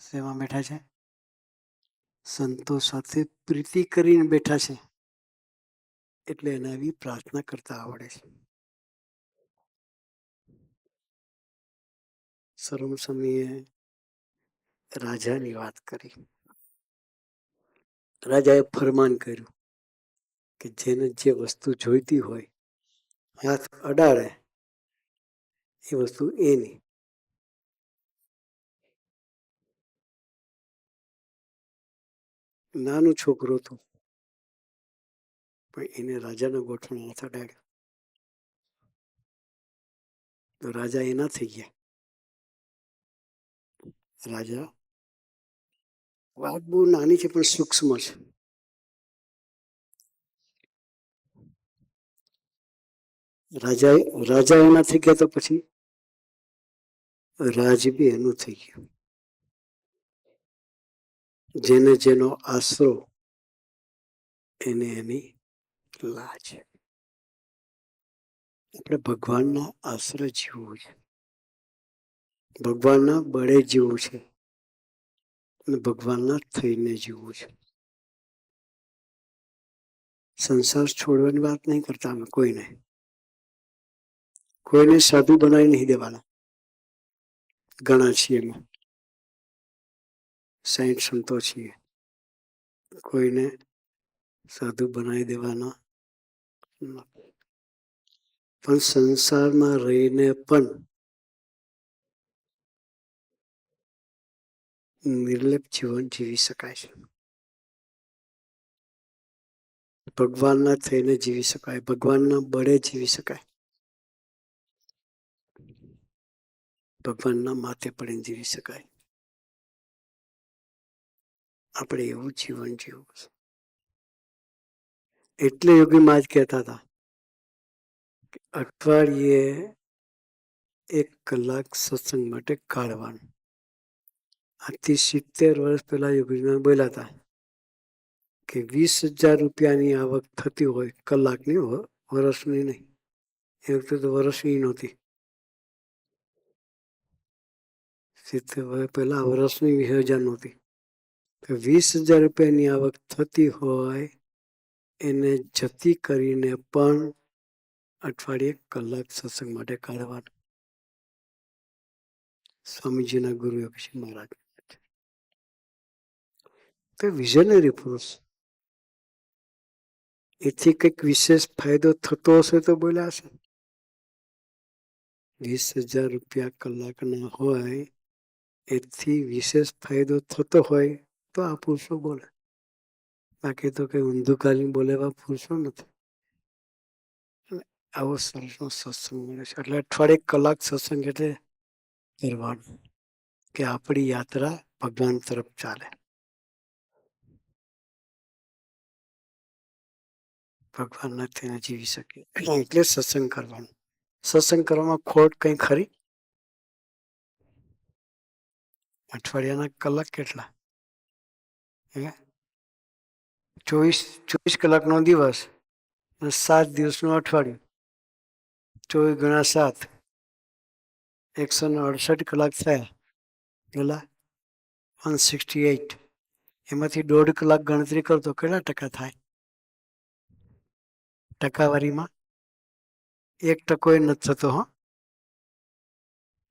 શેમાં બેઠા છે? સંતો સાથે પ્રીતિ કરીને બેઠા છે, એટલે એના આવી પ્રાર્થના કરતા આવડે છે. સર્વ સમયે રાજાની વાત કરી. રાજાએ ફરમાન કર્યું કે જેને જે વસ્તુ જોઈતી હોય હાથ અડાડે એ વસ્તુ એની. નાનું છોકરું હતું પણ એને રાજાના ગોઠણે હાથ અડાડ્યો તો રાજા એના થઈ ગયા. રાજા, વાત બહુ નાની છે પણ સૂક્ષ્મ છે. રાજા એના થઈ ગયા તો પછી રાજ બી એનું થઈ ગયું. જેને જેનો આશરો એને એની લાજ. આપણે ભગવાનના આશરે જીવવું છે, ભગવાનના બળે જીવવું છે અને ભગવાનના થઈને જીવવું છે. સંસાર છોડવાની વાત નહીં કરતા અમે કોઈને સાધુ બનાવી નહીં દેવાના. ઘણા છીએ એમાં 60 સંતો છીએ, કોઈને સાધુ બનાવી દેવાના પણ સંસારમાં રહીને પણ નિર્લેપ જીવન જીવી શકાય છે. ભગવાનના થઈને જીવી શકાય, ભગવાનના બળે જીવી શકાય, ભગવાનના માથે પડીને જીવી શકાય. આપણે એવું જીવન જીવવું છે. એટલે યોગી મહારાજ કહેતા હતા કે અઠવાડિયે 1 કલાક સત્સંગ માટે કાઢવાનું. આજથી 70 વર્ષ પહેલા યોગીજી બોલ્યા હતા કે 20,000 રૂપિયાની આવક થતી હોય કલાકની, વર્ષની નહીં. એ વખતે તો વર્ષની નહોતી. 70 વર્ષ પહેલા વર્ષની 20,000 નહોતી. 20,000 રૂપિયાની આવક થતી હોય એને જતી કરીને પણ અઠવાડિયે 1 કલાક સત્સંગ માટે કાઢવાનું. સ્વામીજીના ગુરુ યોગીજી મહારાજ તો વિઝનરી પુરુષ. એથી કંઈક વિશેષ ફાયદો થતો હશે તો બોલ્યા હશે. 20,000 રૂપિયા કલાકના હોય એથી વિશેષ ફાયદો થતો હોય તો આ પુરુષો બોલે. બાકી તો કઈ ઊંધું કાલીને બોલે એવા પુરુષો નથી. આવો સરસનો સત્સંગ મળે છે. એટલે અઠવાડિયે 1 કલાક સત્સંગ એટલે કરવાનું કે આપણી યાત્રા ભગવાન તરફ ચાલે. ભગવાનના થઈને જીવી શકીએ એટલે સત્સંગ કરવાનું. સત્સંગ કરવામાં ખોટ કઈ ખરી? અઠવાડિયાના કલાક કેટલા? 24 કલાકનો દિવસ અને 7 દિવસનું અઠવાડિયું. 24 × 7 168 કલાક થયા. પેલા 168. એમાંથી 1.5 કલાક ગણતરી કરતો કેટલા ટકા થાય? ટકાવારીમાં 1% એ નથી થતો.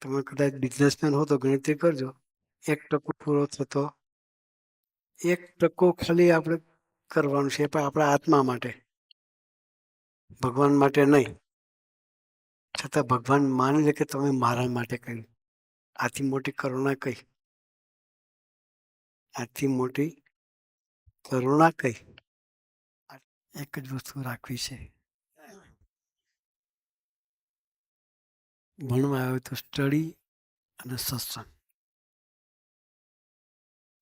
તમે કદાચ બિઝનેસમેન હો તો ગણતરી કરજો. 1% પૂરો થતો. 1% ખાલી આપણે કરવાનું છે પણ આપણા આત્મા માટે, ભગવાન માટે નહીં. છતાં ભગવાન માની લે કે તમે મારા માટે કહ્યું. આથી મોટી કરુણા કઈ? આથી મોટી કરુણા કઈ? એક જ વસ્તુ રાખવી છે. ભણવા આવ્યો તો સ્ટડી અને સત્સંગ,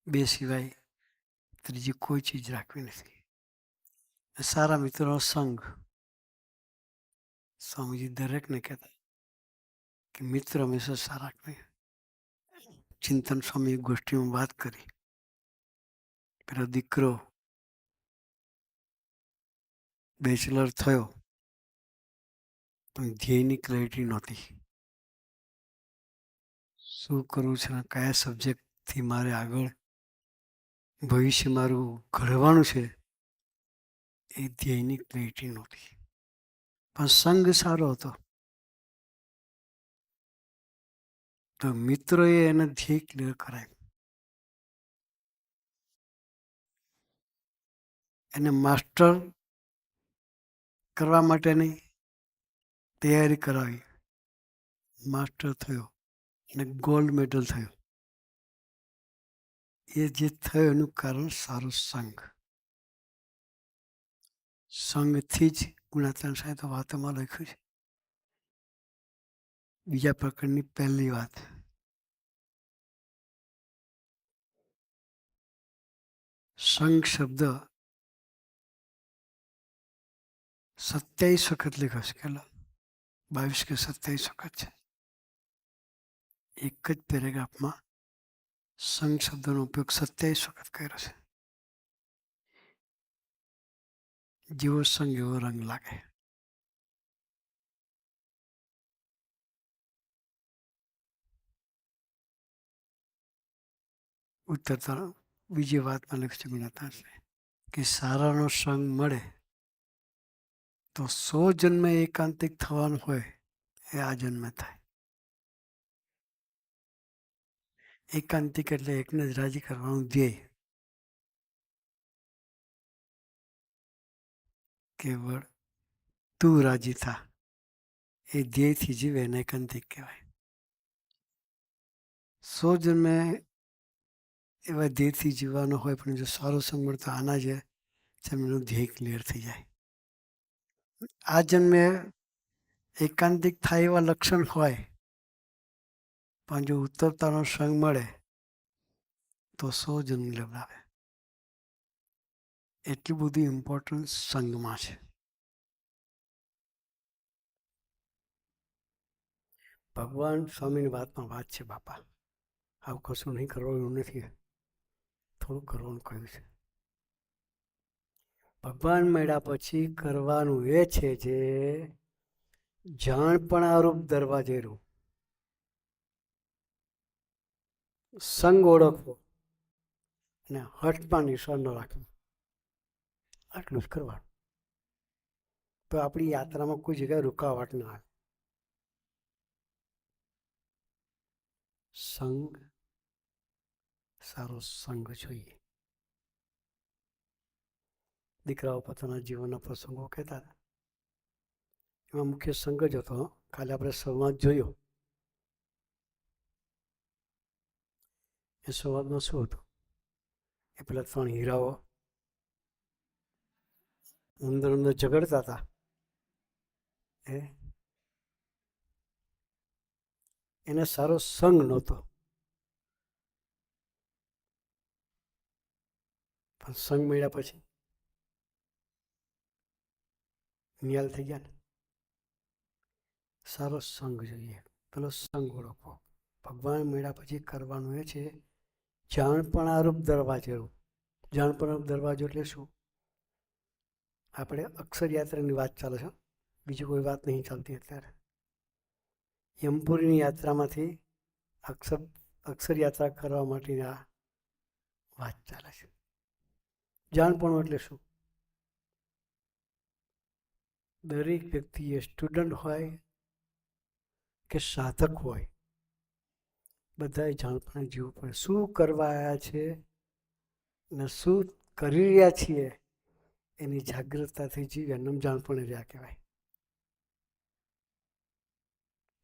2 સિવાય ત્રીજી કોઈ ચીજ રાખવી નથી. સારા મિત્રોનો સંગ. સ્વામીજી દરેકને કહેતા કે મિત્ર હંમેશા સારા રાખવી. ચિંતન સ્વામી ગોષ્ઠીમાં વાત કરી. પેલો દીકરો બેચલર થયો પણ ધ્યેયની ક્લેરિટી નહોતી. શું કરવું છે, કયા સબ્જેક્ટ થી મારે આગળ ભવિષ્ય મારું ઘડવાનું છે એ ધ્યેયની ક્લેરિટી નહોતી. પણ સંગ સારો હતો તો મિત્રોએ એને ધ્યેય ક્લિયર કરાવ્યું. એને માસ્ટર કરવા માટેની તૈયારી કરાવી. માસ્ટર થયો અને ગોલ્ડ મેડલ થયો. એ જે થયો એનું કારણ સારો સંઘ. સંઘથી જ ગુણાત્મક સાહિત્ય વાતોમાં લખ્યું છે. બીજા પ્રકરણની પહેલી વાત, સંઘ શબ્દ 27 વખત લખ્યો છે. કેટલો? 22 કે 27 વખત છે. એક જ પેરેગ્રાફમાં સંઘ શબ્દનો ઉપયોગ 27 વખત કર્યો છે. જેવો સંઘ એવો રંગ લાગે. ઉત્તર બીજી વાતમાં લખ્યું છે ગુણાત્મક કે સારાનો સંગ મળે તો 100 જન્મે એકાંતિક થવાનું હોય એ આ જન્મે થાય. એકાંતિક એટલે એકને જ રાજી કરવાનું ધ્યેય. કેવળ તું રાજી થા એ ધ્યેયથી જીવે એને એકાંતિક કહેવાય. 100 જન્મે એવા ધ્યેયથી જીવવાનો હોય પણ જો સારો સંગ મળતો આના જે એમનું ધ્યેય ક્લિયર થઈ જાય. આ જન્મે એકાંતિક થાય એવા લક્ષણ હોય પણ જો ઉત્તરતાનો સંગ મળે તો 100 જન્મ લેવડાવે. એટલું બધું ઇમ્પોર્ટન્સ સંઘમાં છે. ભગવાન સ્વામીની વાતમાં વાત છે. બાપા આવું કશું નહીં કરવાનું નથી, થોડું કરવાનું કહ્યું છે. ભગવાન મળ્યા પછી કરવાનું એ છે જે જાણપણારૂપ દરવાજેરું સંગ ઓળખવો અને હઠમાં નિશાન ન રાખવું. આટલું જ કરવાનું. તો આપણી યાત્રામાં કોઈ જગ્યાએ રૂકાવટ ના આવે. સંગ, સારો સંગ જોઈએ. દીકરાઓ પોતાના જીવનના પ્રસંગો કહેતા હતા. એમાં મુખ્ય સંગ જ હતો. કાલે આપણે સંવાદ જોયો. એ સંવાદમાં શું હતું? એ પેલા 3 હીરાઓ અંદર અંદર ઝઘડતા હતા. એને સારો સંગ નહોતો. પણ સંગ મળ્યા પછી નિયાલ થઈ ગયા ને. સારો સંગ જોઈએ. પેલો સંગ ઓળખવો. ભગવાન મળ્યા પછી કરવાનું એ છે જાણપણારૂપ દરવાજેરું. જાણપણારૂપ દરવાજો એટલે શું? આપણે અક્ષર યાત્રાની વાત ચાલે છે, બીજી કોઈ વાત નહીં ચાલતી અત્યારે. યમપુરીની યાત્રામાંથી અક્ષર યાત્રા કરવા માટેની આ વાત ચાલે છે. જાણપણું એટલે શું? દરેક વ્યક્તિએ સ્ટુડન્ટ હોય કે સાધક હોય બધાએ જાણપણ જીવવું પડે. શું કરવા આવ્યા છે ને શું કરી રહ્યા છીએ એની જાગૃતતાથી જીવે એનું જાણપણ રહ્યા કહેવાય.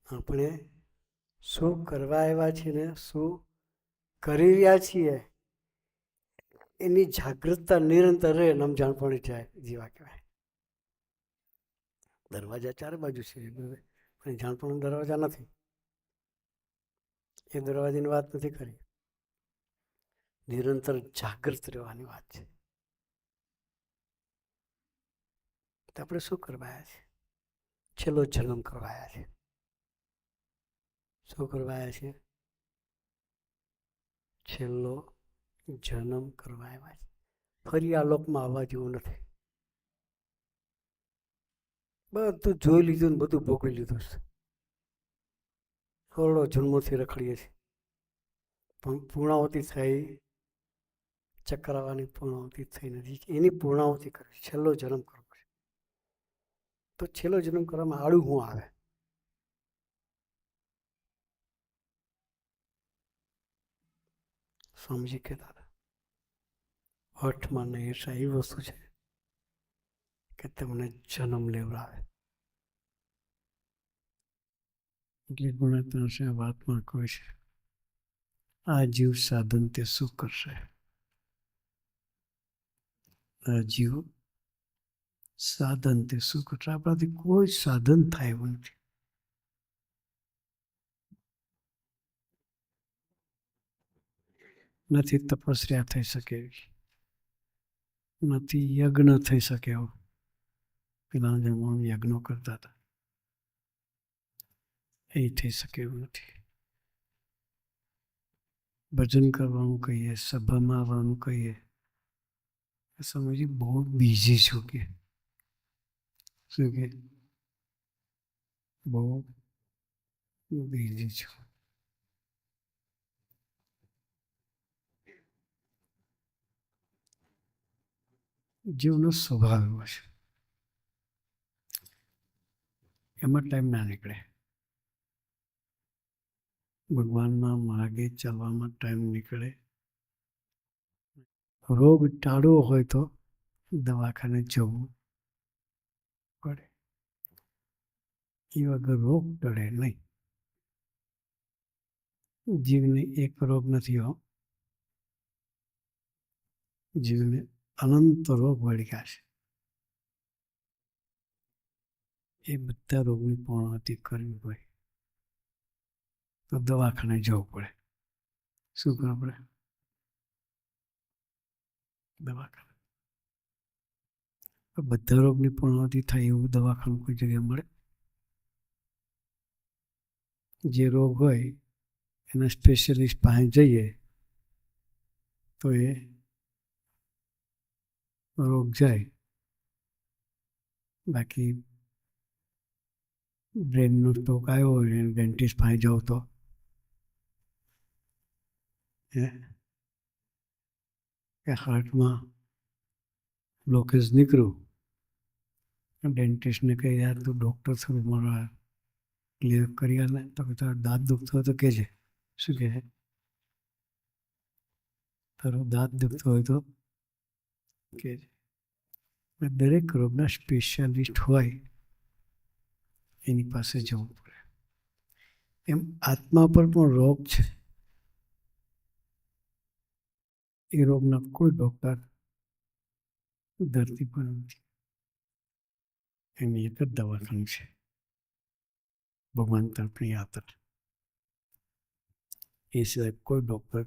આપણે શું કરવા આવ્યા છીએ ને શું કરી રહ્યા છીએ એની જાગૃતતા નિરંતર રહે એનું જાણપણ જીવા કહેવાય. દરવાજા 4 બાજુ છે પણ જાણપણ દરવાજા નથી. એ દરવાજાની વાત નથી કરી. નિરંતર જાગૃત રહેવાની વાત છે. તો આપણે શું કરવાયા છે? છેલ્લો જન્મ કરવાયા છે. શું કરવાયા છે? છેલ્લો જન્મ કરવાયા છે. ફરી આ લોકમાં આવવા જેવું નથી. બધું જોઈ લીધું ને બધું ભોગવી લીધું છે. કરોડો જન્મોથી રખડીએ છીએ. પણ પૂર્ણાહુતિ થઈ, ચક્રાવાની પૂર્ણાહુતિ થઈ નથી. એની પૂર્ણાહુતિ કરવી, છેલ્લો જન્મ કરવો છે. તો છેલ્લો જન્મ કરવામાં આડું શું આવે? સ્વામીજી કહેતા હતા, અઠમાં નૈષા એવી વસ્તુ છે કે તમને જન્મ લેવડાવે. એટલે ગુણાત્મા વાતમાં કહે છે, આ જીવ સાધન તે શું કરશે? આ જીવ સાધન તે શું કરશે? આપણાથી કોઈ સાધન થાય એવું નથી. નથી તપસ્યા થઈ શકે એવી, નથી યજ્ઞ થઈ શકે એવું. પેલા જન્મમાં યજ્ઞો કરતા હતા, એ થઈ શકે એવું નથી. ભજન કરવાનું કહીએ, સભામાં આવવાનું કહીએ, સમજી બહુ બીજી છું કે શું કે બહુ બીજી છું. જીવનો સ્વભાવ એવો છે, એમાં ટાઈમ ના નીકળે. ભગવાનના માર્ગે ચાલવામાં ટાઈમ નીકળે. રોગ ટાળવો હોય તો દવાખાને જવું પડે. એ વગર રોગ ટળે નહીં. જીવને એક રોગ નથી હો, જીવને અનંત રોગ વળગ્યા છે. એ બધા રોગની પૂર્ણાહુતિ કરવી હોય તો દવાખાને જવું પડે. શું કરવું પડે? દવાખાને. બધા રોગની પૂર્ણાહુતિ થાય એવું દવાખાનું કોઈ જગ્યાએ મળે? જે રોગ હોય એના સ્પેશિયલિસ્ટ પાસે જઈએ તો એ રોગ જાય. બાકી બ્રેનનો સ્ટ્રોક આવ્યો હોય ને ડેન્ટિસ્ટ પાસે જાઓ તો કે હાર્ટમાં બ્લોકેજ નીકળ્યું, ડેન્ટિસ્ટને કહે યાર તું ડૉક્ટર થયું, મારા ક્લિયર કરી આલે. તો તારો દાંત દુખતો હોય તો કહેજે. શું કહે છે? તારો દાંત દુખતો હોય તો કહેજે. દરેક રોગના સ્પેશિયાલિસ્ટ હોય એની પાસે જવું પડે. એમ આત્મા પર પણ રોગ છે. એ રોગના કોઈ ડૉક્ટર ધરતી પર નથી. એની એક જ દવાખાનું છે, ભગવાન તરફની યાત્રા. એ સિવાય કોઈ ડૉક્ટર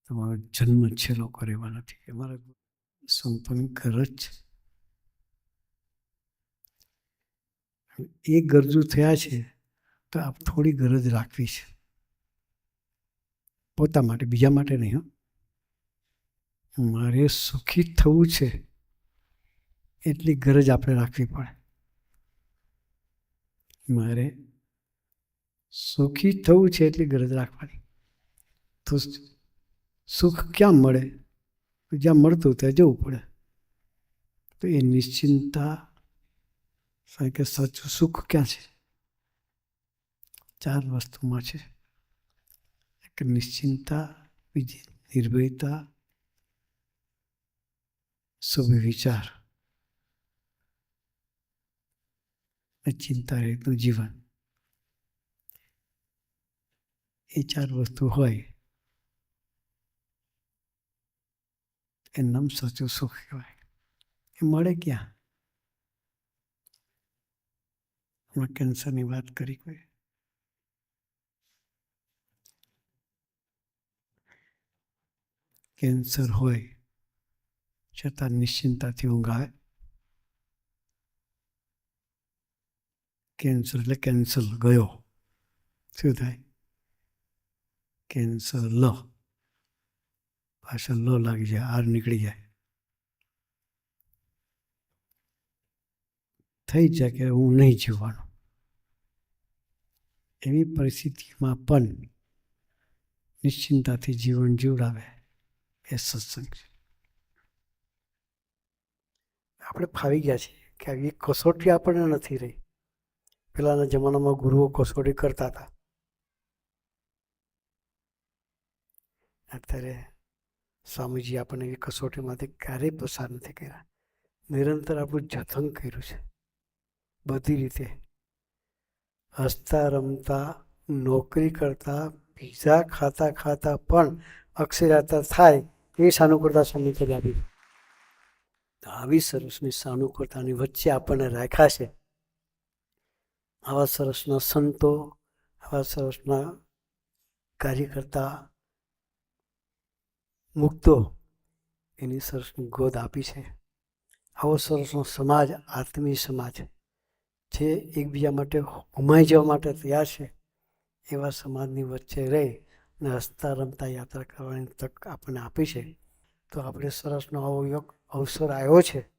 તમારો જન્મ છેલ્લો કરેવા નથી. અમારા સંતોની ગરજ છે. એ ગરજુ થયા છે તો આપ થોડી ગરજ રાખવી છે, પોતા માટે, બીજા માટે નહીં. મારે સુખી થવું છે એટલી ગરજ આપણે રાખવી પડે. મારે સુખી થવું છે એટલી ગરજ રાખવાની. તો સુખ ક્યાં મળે? જ્યાં મળતું ત્યાં જવું પડે. તો એ નિશ્ચિંતા કે સાચું સુખ ક્યાં છે? 4 વસ્તુમાં છે. એક નિશ્ચિંતા, બીજી નિર્ભયતા, શુભ વિચાર ને ચિંતા રહિતનું જીવન. એ 4 વસ્તુ હોય એ નામ સાચું સુખ કહેવાય. એ મળે ક્યાં? હમણાં કેન્સરની વાત કરી કોઈ, કેન્સર હોય છતાં નિશ્ચિંતાથી ઊંઘ આવે? કેન્સર એટલે કેન્સલ, ગયો. શું થાય? કેન્સર લ, પાછળ લ લાગી જાય, આર નીકળી જાય. થઈ જાય કે હું નહીં જીવવાનું. એવી પરિસ્થિતિમાં પણ નિશ્ચિંતાથી જીવન જીવડાવે એ સત્સંગ છે. આપણે ફાવી ગયા છીએ કે આવી કસોટી આપણને નથી રહી. પહેલાના જમાનામાં ગુરુઓ કસોટી કરતા હતા. અત્યારે સ્વામીજી આપણને એવી કસોટીમાંથી ક્યારેય પસાર નથી કર્યા. નિરંતર આપણું જતન કર્યું છે બધી રીતે. હસતા રમતા નોકરી કરતા પીઝા ખાતા ખાતા પણ અક્ષરયાત્રા થાય એ સાનુકૂળતા સ્વામી કરી આપી. આવી સરસની સાનુકૂળતાની વચ્ચે આપણને રાખ્યા છે. આવા સરસના સંતો, આવા સરસના કાર્યકર્તા મુક્તો એની સરસની ગોદ આપી છે. આવો સરસનો સમાજ, આત્મીય સમાજ જે એકબીજા માટે હુમાઈ જવા માટે તૈયાર છે, એવા સમાજની વચ્ચે રહી અને હસતા રમતા યાત્રા કરવાની તક આપણને આપી છે. તો આપણે સરસનો આવો યોગ અવસર આવ્યો છે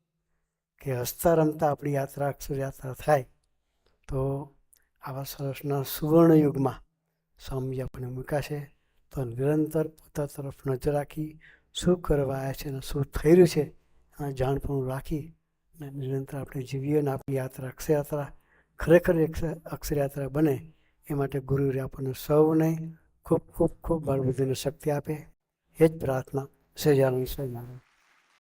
કે હસતા રમતા આપણી યાત્રા અક્ષરયાત્રા થાય. તો આવા સરસના સુવર્ણ યુગમાં સ્વામી આપણે મૂક્યા છે. તો નિરંતર પોતા તરફ નજર રાખી શું કરવા આવ્યા છે અને શું થઈ રહ્યું છે એના જાણપણું રાખી અને નિરંતર આપણે જીવીએ અને આપણી યાત્રા અક્ષરયાત્રા ખરેખર અક્ષરયાત્રા બને એ માટે ગુરુએ આપણને સૌને ખૂબ ખૂબ ખૂબ બળબુદ્ધિની શક્તિ આપે. એ જ પ્રાર્થના. સહજાનંદ સ્વામી.